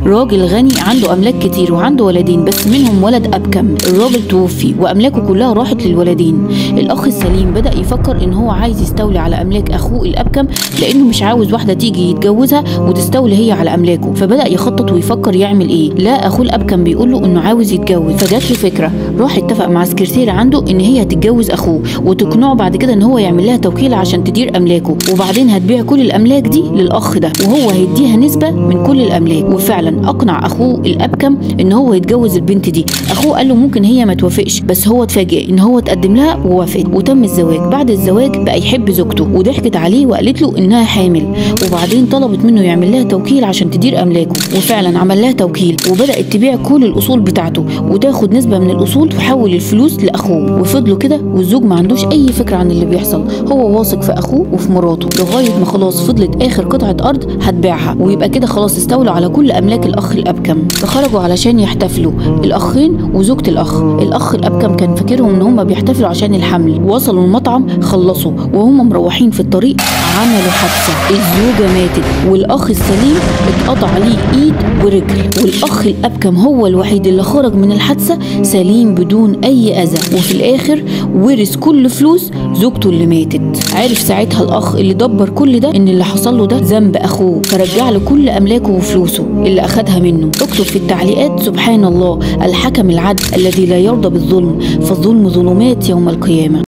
راجل غني عنده املاك كتير وعنده ولدين، بس منهم ولد ابكم. الراجل توفي واملاكه كلها راحت للولدين. الاخ السليم بدا يفكر ان هو عايز يستولي على املاك اخوه الابكم، لانه مش عاوز واحده تيجي يتجوزها وتستولي هي على املاكه. فبدا يخطط ويفكر يعمل ايه. لا اخوه الابكم بيقول له انه عاوز يتجوز، فجات له فكره. راح اتفق مع سكرتيره عنده ان هي هتتجوز اخوه، وتقنعه بعد كده ان هو يعمل لها توكيل عشان تدير املاكه، وبعدين هتبيع كل الاملاك دي للاخ ده، وهو هيديها نسبه من كل الاملاك. وفعلا اقنع اخوه الابكم ان هو يتجوز البنت دي. اخوه قال له ممكن هي ما توافقش، بس هو اتفاجئ ان هو اتقدم لها ووافقت، وتم الزواج. بعد الزواج بقى يحب زوجته، وضحكت عليه وقالت له انها حامل، وبعدين طلبت منه يعمل لها توكيل عشان تدير املاكه، وفعلا عمل لها توكيل، وبدات تبيع كل الاصول بتاعته وتاخد نسبه من الاصول تحول الفلوس لاخوه. وفضلوا كده والزوج ما عندوش اي فكره عن اللي بيحصل، هو واثق في اخوه وفي مراته، لغايه ما خلاص فضلت اخر قطعه ارض هتبيعها، ويبقى كده خلاص استولوا على كل املاك الاخ الابكم. فخرجوا علشان يحتفلوا الاخين وزوجة الاخ الابكم كان فاكرهم ان هم بيحتفلوا عشان الحمل. وصلوا المطعم، خلصوا وهم مروحين في الطريق عملوا حادثه، الزوجه ماتت والاخ السليم اتقطع عليه ايد ورجل، والاخ الابكم هو الوحيد اللي خرج من الحادثه سليم بدون اي اذى، وفي الاخر ورث كل فلوس زوجته اللي ماتت. عرف ساعتها الاخ اللي دبر كل ده ان اللي حصل له ده ذنب اخوه، فرجع له كل املاكه وفلوسه اللي اخدها منه. اكتب في التعليقات سبحان الله الحكم العدل الذي لا يرضى بالظلم، فالظلم ظلمات يوم القيامه.